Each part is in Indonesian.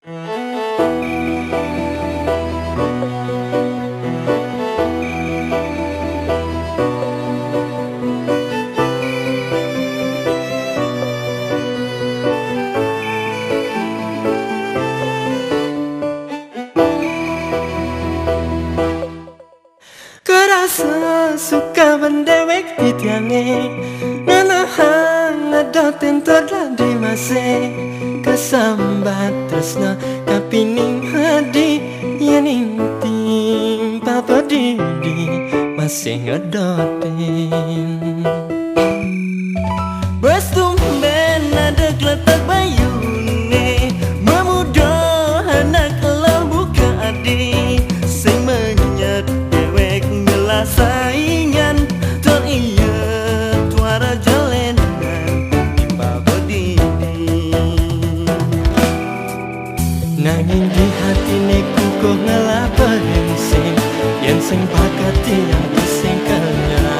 Kerasa suka mendewek di tiange Nanahan ngadoten terjadi masih Kesambat tresna kapining hadi Yening timpa pedidi masih ngadoten Bestumben ada geletak bayune Memudah anak elah buka adi Sing menyet dewek ngelah saingan Teriak tuara jalenan timba bedini Nanging di hati neku kok ngelah bensin Yang sing bakati yang disingkelnya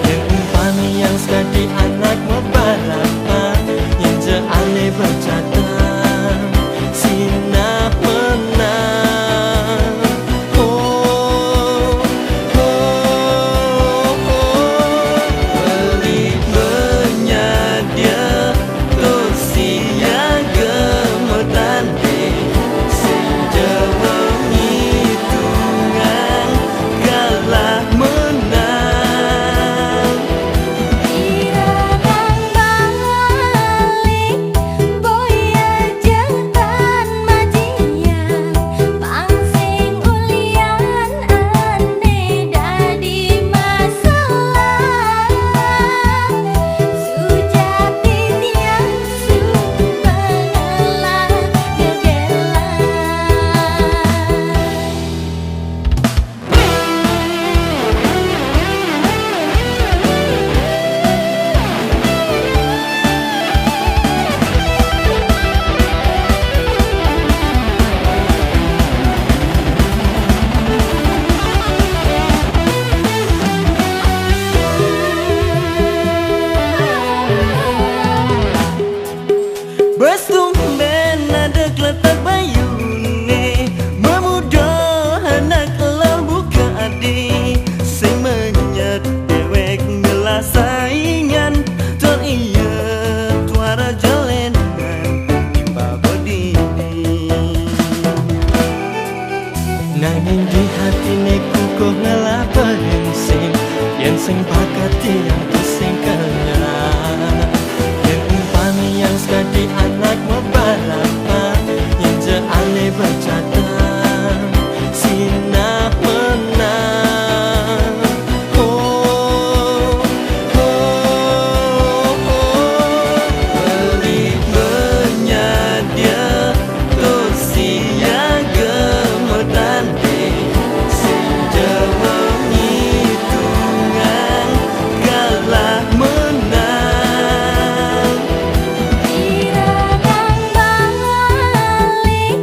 Yang umpami yang sekali anak membalapan Yang jeale bercadang Sinah menang Beli menyadia kursi yang gemetan Sejauh hitungan kalah menang Iradang balik boya jantan majian Pangsing ulian ane dadi masalah Sujati tiang sumengelah Bestumben ada geletak bayune Memudah anak elah buka adi Sing menyet dewek ngelah saingan Teriak tuara jalenan timba bedini Nanging di hati neku kok ngelah bensin Yang sing bakati yang disingkelnya Yang umpami yang sekali anak membalapan Yang jeale bercadang Sinah menang Beli menyadia kursi yang gemetan Sejauh hitungan kalah menang Iradang balik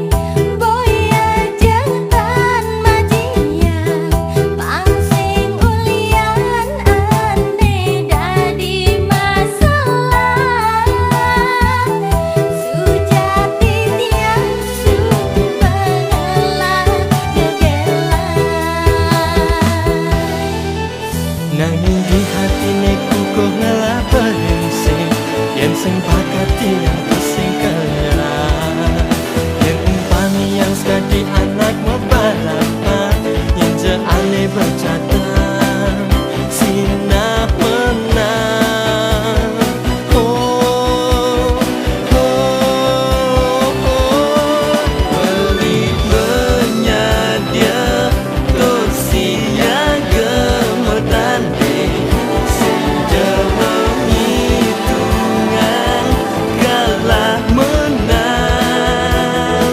boya jantan majian Pangsing ulian ane dadi masalah Sujati tiang sumengelah Nanging di hati neku kok ngelah bensin Yang sing bakati yang disingkelnya Yang umpami yang sekali anak membalapan Yang jeale bercadang Sinah menang Beli menyadia kursi yang gemetan Sejauh hitungan kalah menang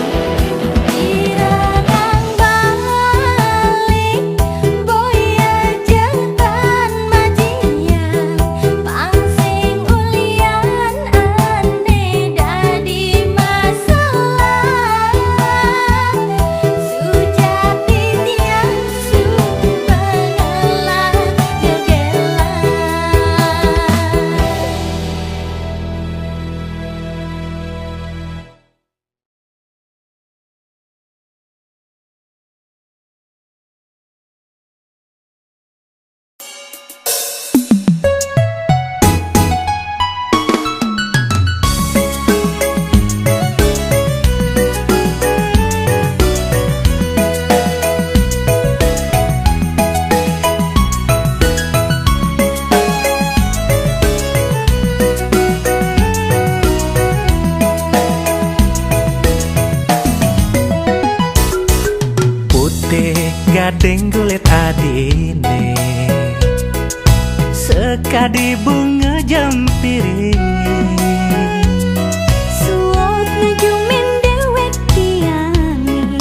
Iradang balik kadi bunga jampiring Suop ngejumin dewek kiani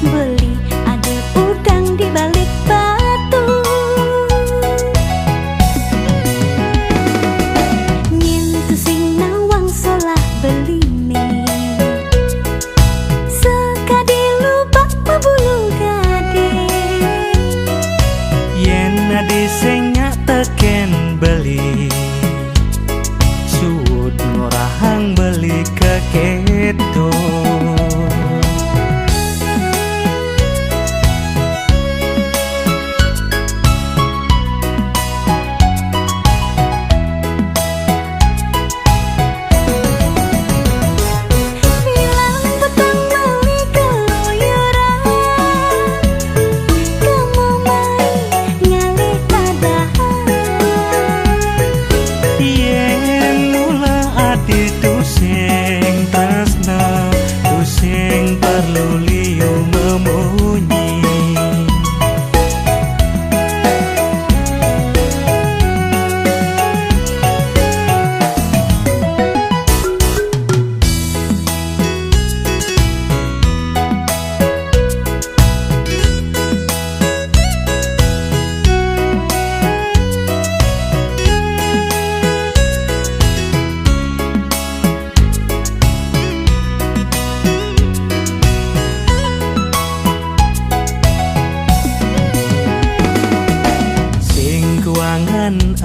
Beli ada udang di balik batu Nyentu sing nawang solah beli nih Sekadi lubak pabulu gade yen adi sing teken beli suud ngorahang beli ke keto Bilang petang beli keluyuran Kamu main ngalih tadahan yen mula adi tu sing tresna tu sing perlu liu memunyi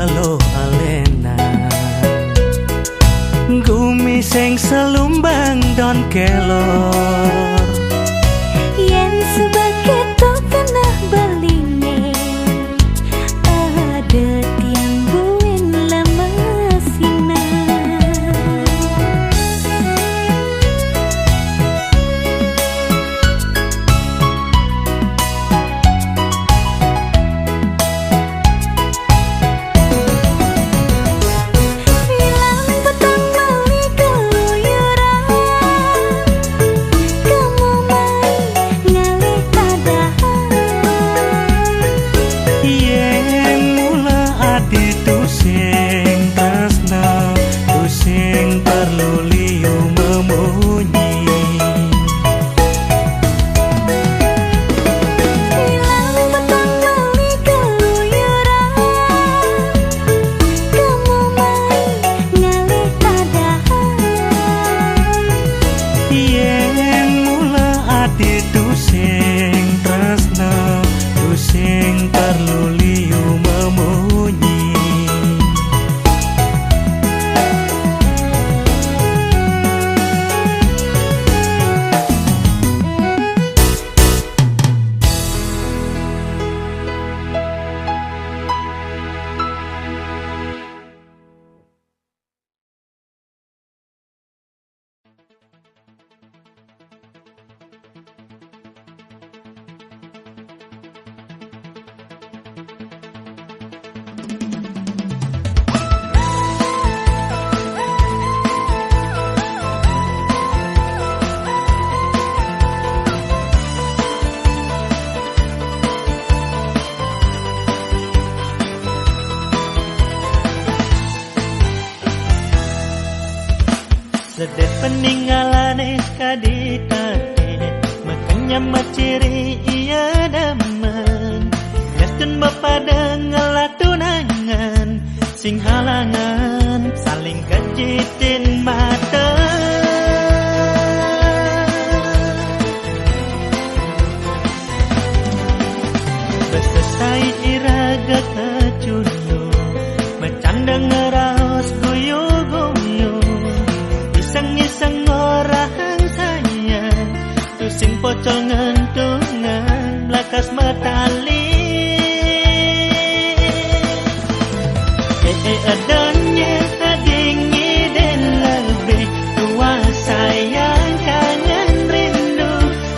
alo alena gumi sing selumbang don kelor Yen sebagai to kena beline Ada tiang buin lemesina Bilang petang beli keluyuran Kamu main ngalih tadahan yen mula adi tu sing tresna tu sing perlu liu memunyi Bilang petang beli keluyuran Kamu main ngalih tadahan yen mula adi tu sing tresna tu sing perlu liu memunyi Sedih peninggalane kadi tadi makanya maciri iya demen Yastun bapada ngelatunangan sing halangan saling kejitin mata Besesai iraga kecunu bercanda ngeraos guyu-guyu Iseng-iseng orang sayang tu sing pocol ngentungan lakas metali adanya adingi dan lebih tua sayang kangen rindu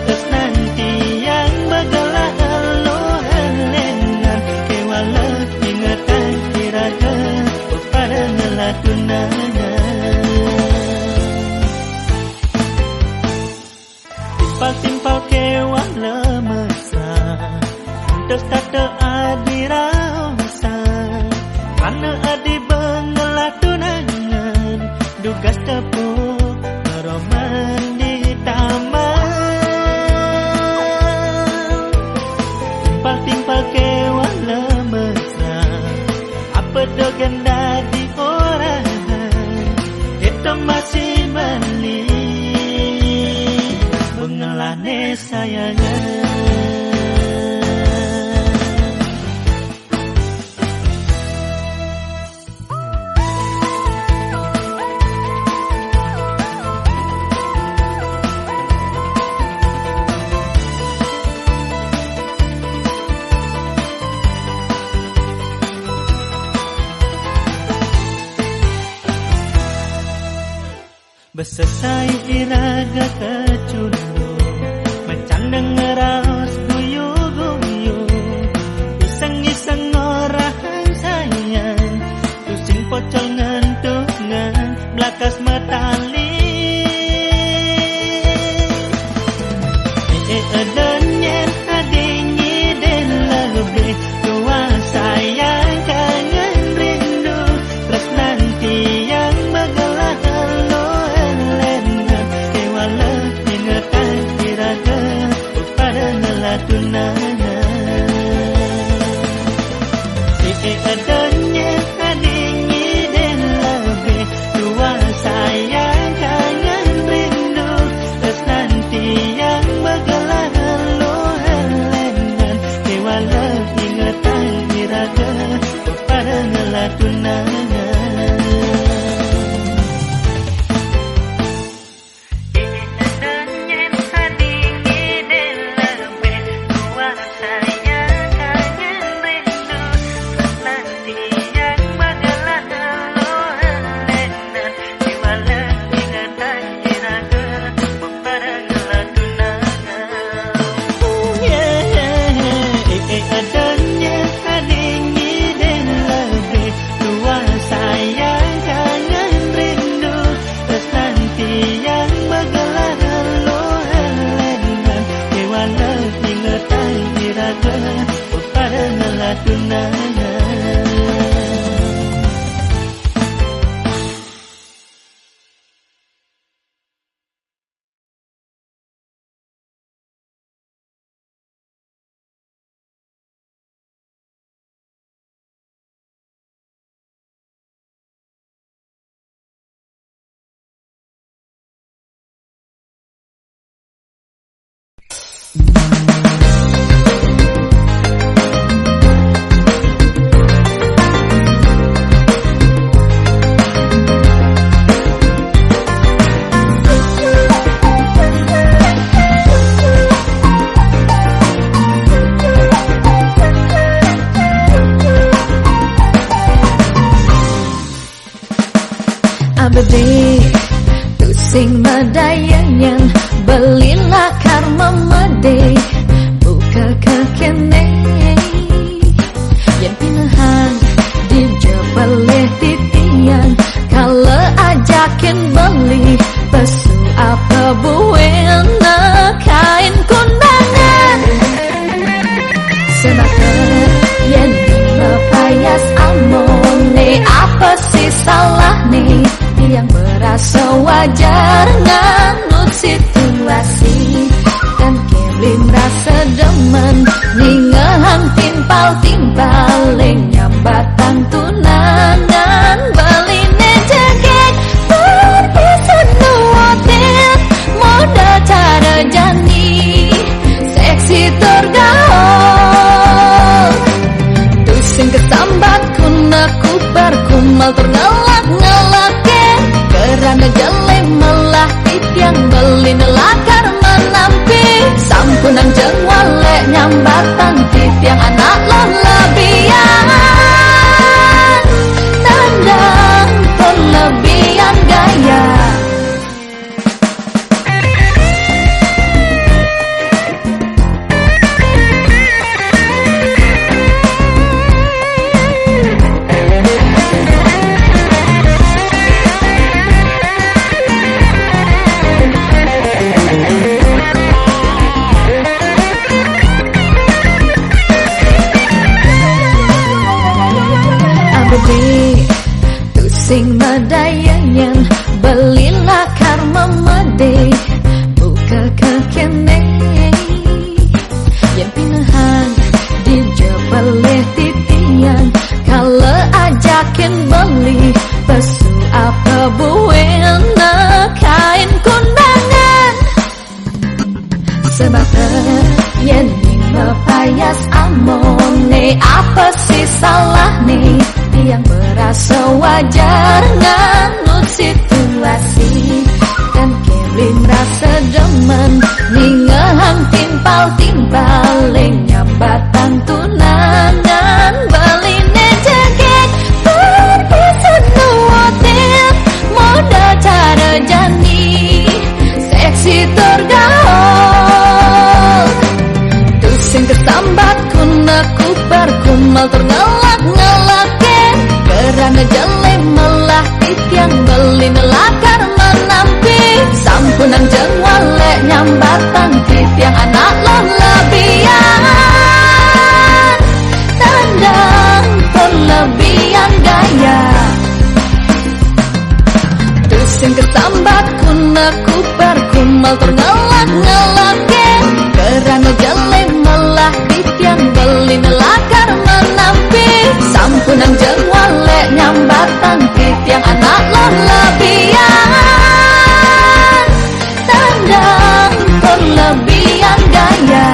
terus nanti yang bergelah elu helengan kewala legenda di orang itu masih beli mengelane sayangnya. Besesai iraga kecundu mencandeng ngeras guyu-guyu iseng-iseng orang sayang tusing pocol ngentungan belakas metali edenyen adingi den lebih tua sayang kangen rindu terus nanti yang begelah tunana adanya adingi dan lebih dua sayang kangen rindu terus nanti yang begelah lohelengan dewala ingatan iraga pada ngelatunana. Abdi tusing medayanyan belilah karma mede buka kekene yang pinahan di jebeleh titian kala ajakin beli pesu apa buena kain kondangan sebagai yang payas amone apa sih salah nih yang merasa wajar nganut situasi dan kelim rasa demen ningahan timpal-timpal nyambatan tunangan beline jegek berpisan nuotin moda cara jani seksi tergaul tusing kesambat kunaku berkumal terngelak-ngelak kerana jele melah yang beli nelakar menampi sampunan jengwale nyambatan yang anak lebihan tandang kelebihan gaya tusing medayanyan belilah karma mede buka kekene yang pinahan di jebeleh titian kala ajak makin beli pesu apa buena kain kundangan. Sebab yen mepayas amone apa sih salah nih yang berasa wajar nganut situasi dan kelin rasa demen ningehang timpal-timpal nyambatan tunangan beline jegek berpisah nuotin modal cara jani seksi tergaul tusing kesambat kuna kupar kumal terngelak-ngelakin kerana jelek melah titiang beli nelakar menampi sampunang jeng walek nyambatan titiang anak lon lebihan tandang perlebihan gaya tusing kesambat kuna kupar kumal terngelak-ngelakin kerana jelek melah titiang beli nelakar menampi sampunang jeng walek nyambatan titiang anak lon lebihan tandang perlebihan gaya.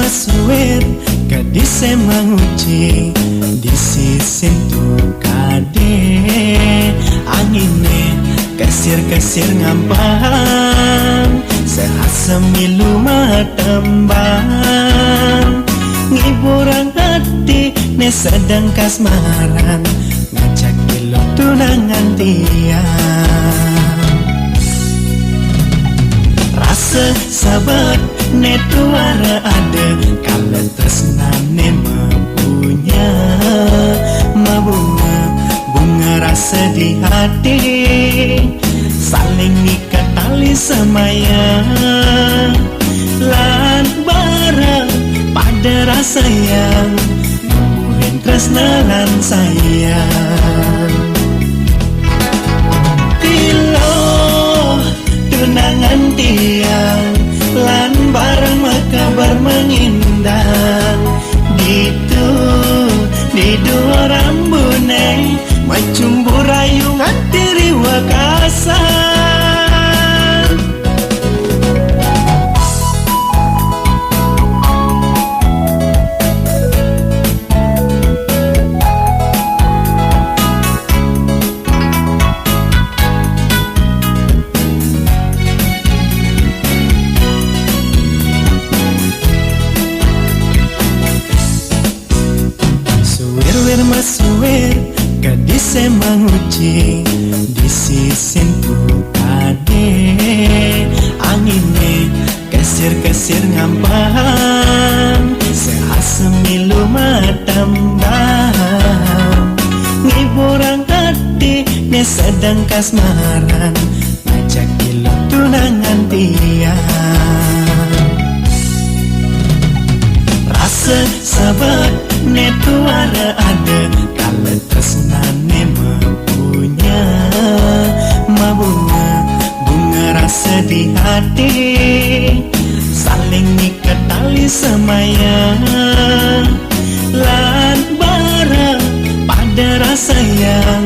Suwer gadis menguci di sisi kade angine kesir-kesir ngampang sehat semilu matembang ngiburan hati ne sedang kasmaran ngajak kilo tunangan tiang rasa sahabat ne tuara ada kalau tresnane mempunya mabunga bunga rasa di hati saling ikat tali semaya lan bareng pada rasa yang membuhin tresna lan sayang tilo tunangan tiang lan bareng makabar mengindang gitu di dua rambune macumbur rayungan tiri wakasan suwer gadis menguci di sisi kade angine kesir-kesir ngampang sehat semilu matembang ngiburan hati ne sedang kasmaran ngajak kilo tunangan tiang rasa sahabat ne tuara ada kalau tresnane mempunya mabunga bunga rasa di hati saling ikat tali semaya lan bareng pada rasa yang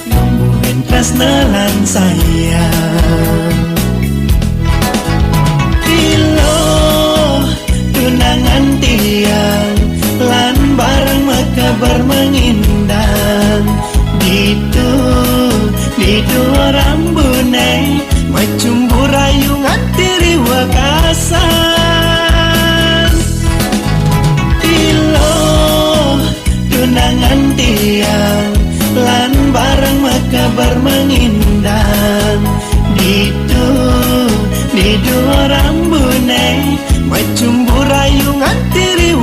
membuhin tresna lan sayang tilo tunangan tiang lan bareng makabar mengindang gitu di dua rambune macumbur rayungan tiri wakasan tilo tunangan tiang lan bareng makabar mengindang gitu di dua rambune macumbur rayungan tiri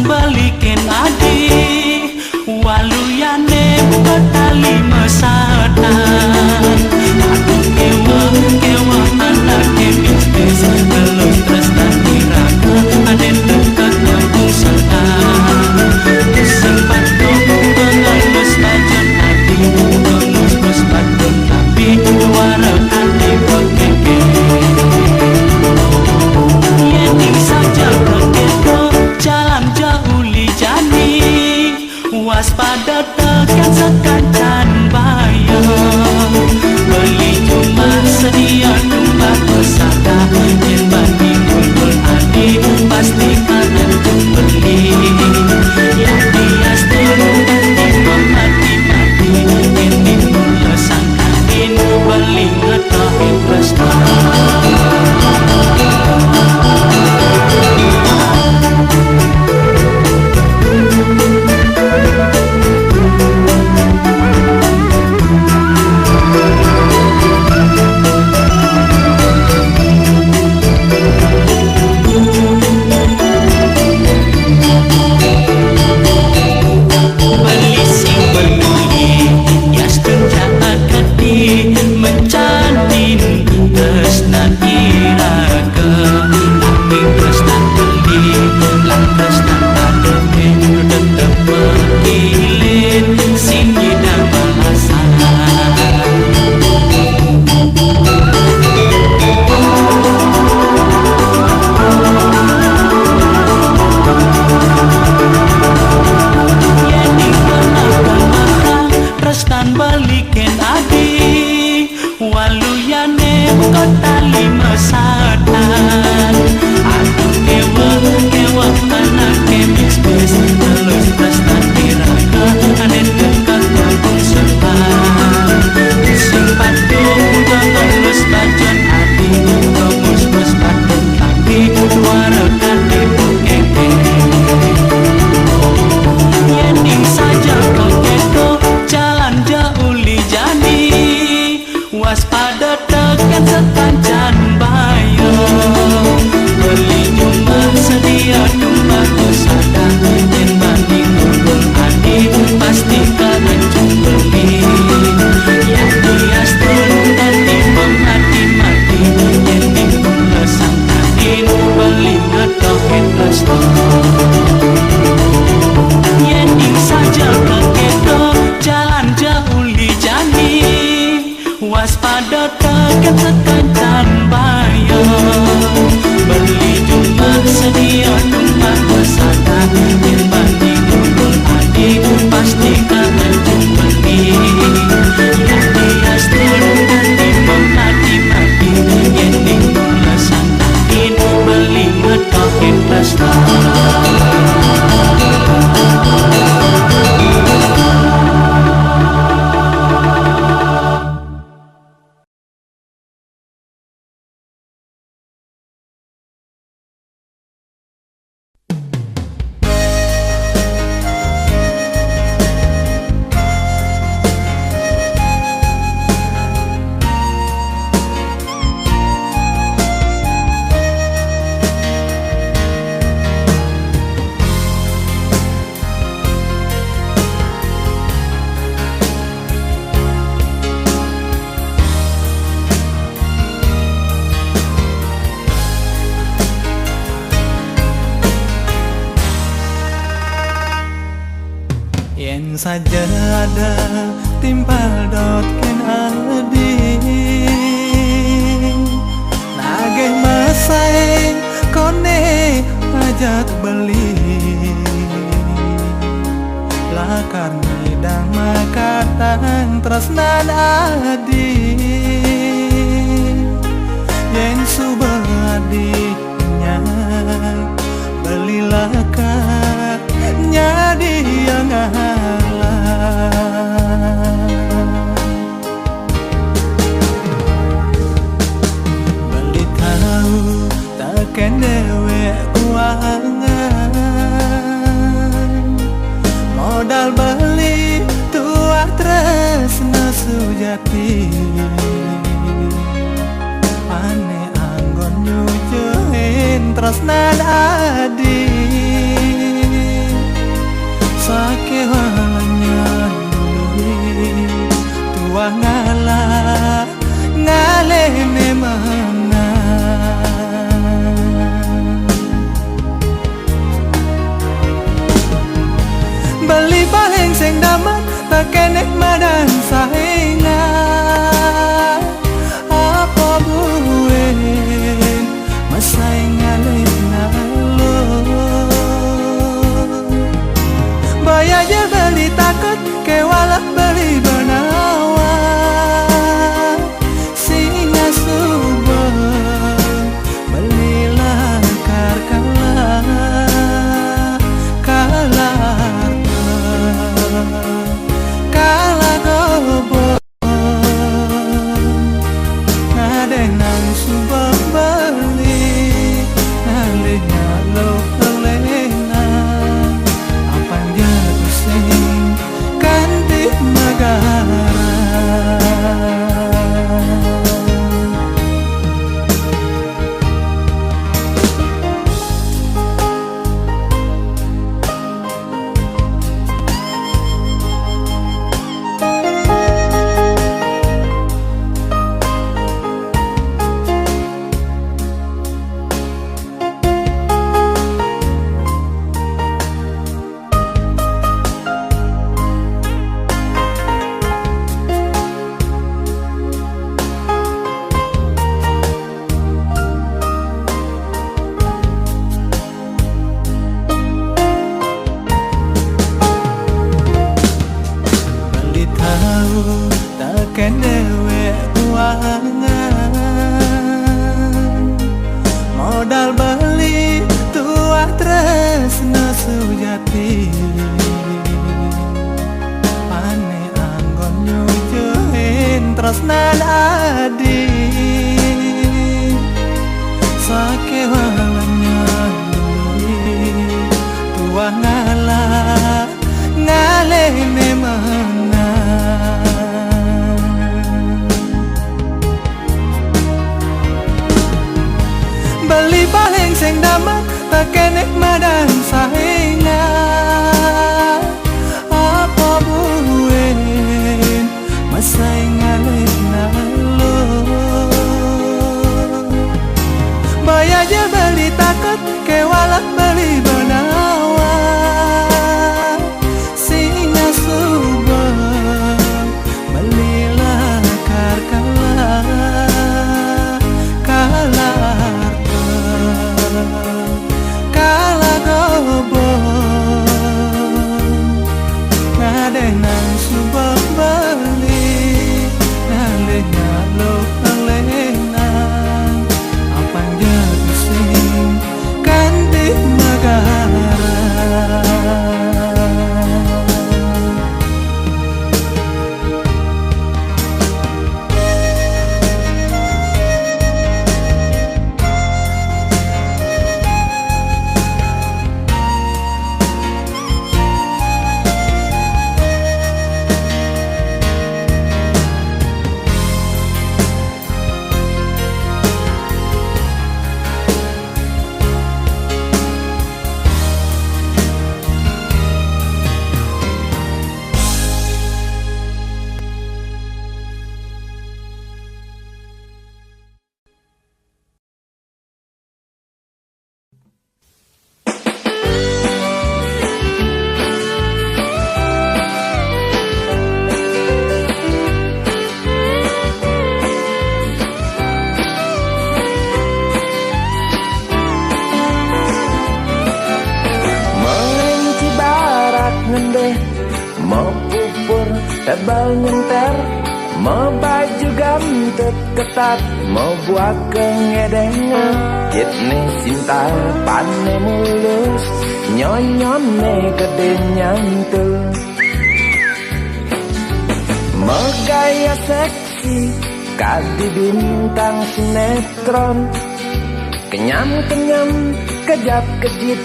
balikin adi waluyane tali mesatan aku kewa anak kemis belum tresnan diraka aden dekat nyambung setan sempat pengalus bajan hati pengalus bos badan tapi warak hati pekeke yening saja kekedo jalan jauh li jani waspada tekan sekancan bayang beli cuma sedia tumbak pesaka yen bagi bulbul adi pasti kanan beli yang bias terubati memati-mati ini mula sangkain beli ngetohin prestasi. Balikin adi waluyane kota lima satan aku kewa anak kemis bis terus tresnan diraka aden dekat kampung setan simpan tuh ngelus bajan hati ngemus bos badan tapi warakan di pokeke yening saja kekedo jalan jauh li jani waspada tekan sekancan bayang sajadah timpal dot ken adi nageh masaing kone ajak beli lakar nidang makatang tresnan adi yen subadinya beli lakar nyadi yang beli tahu takkan dewe uangan modal beli tua tresna sujati ane anggon nyujuin tresnan adi sake walanya tua ngalah ngalene mana beli paling sing damat tak kenek madan saingan apa buin masaingan nalo bayar beli takut kewalak beli benawa singa subah beli lakar kalah kalah gobo ngadenang subah beli ngalihnya lo kelena apa jatuh sing kanti magara takkan dewe uangan modal beli tua tresna sujati ane anggon nyujuin tresnan adi sake walanya tua ngalah ngalene mana beli paling sing damat tak kenek madan saingan apa buin masaingan nalo bayar aja beli takut kewalak beli benawa singa subah beli lakar kalah kalah gobong ngadenang subah beli ngalihnya lo lenang apa jatuh sing tebal nyenter, mau baju ganteng ketat, mau buat kengedengan. Jitne cinta pane mulus, nyonyone gede nyantul. Mau gaya seksi, kadi bintang sinetron. Kenyam-kenyam, kejap-kejip,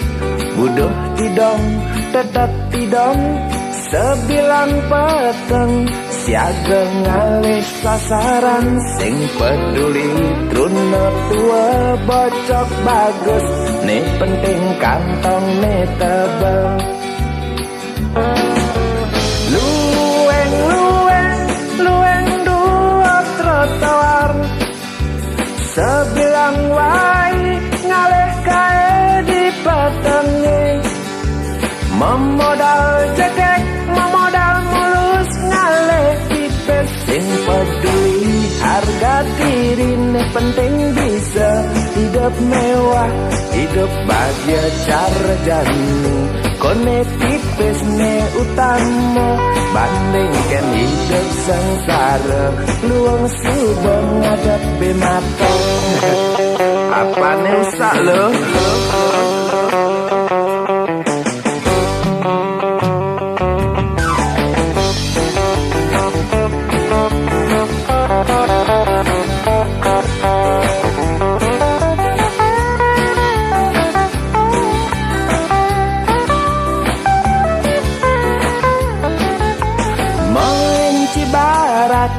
buduh tidong, tetap tidong. Sebilang peteng, siaga ngalih sasaran. Sing peduli, truna tua, bocok bagus. Nih penting kantong nih tebel. Lueng dua trotoar. Sebilang wai, ngalih kae di petengnya. Memodal cekek, memodal mulus, ngalih tipes. Sing peduli harga diri nih penting bisa hidup mewah, hidup bahagia cara jani. Kone tipes nih utama, bandingkan hidup sengsara. Luang subang ngadap bemata. Apa nih usak lo?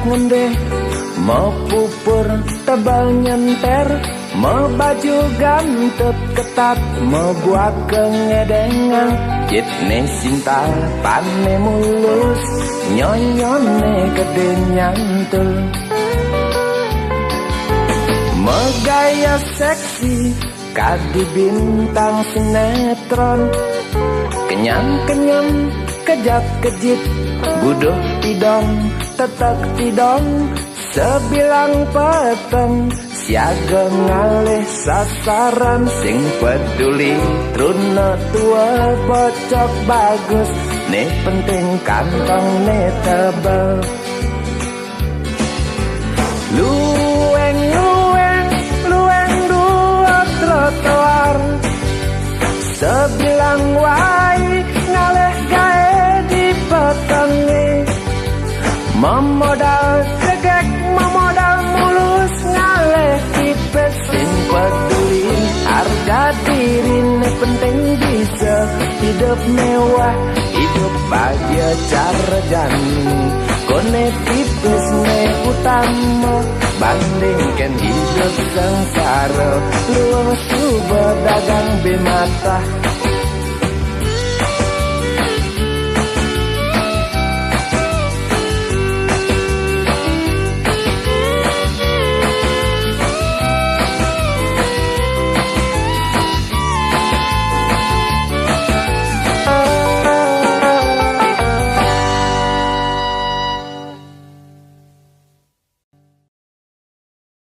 Ngendeh, mau pupur tebal nyenter, mau baju gantep ketat, mau buat kengedengan. Jitne cinta pane mulus, nyonyone gede nyantul. Mau gaya seksi, kadi bintang sinetron. Kenyam-kenyam, kejap-kejip, buduh tidong, tetap tidong. Sebilang peteng, siaga ngalih sasaran. Sing peduli, truna tua, bocok bagus. Nih penting kantong nih tebel. Lueng dua trotoar. Sebilang wai, ngalih gae di petengnya. Memodal cegek, memodal mulus, ngalih tipes. Sing peduli harga diri nih penting bisa hidup mewah, hidup bahagia cara jani. Kone tipes nih utama, bandingkan hidup sengsara. Luang suba dagang bemata,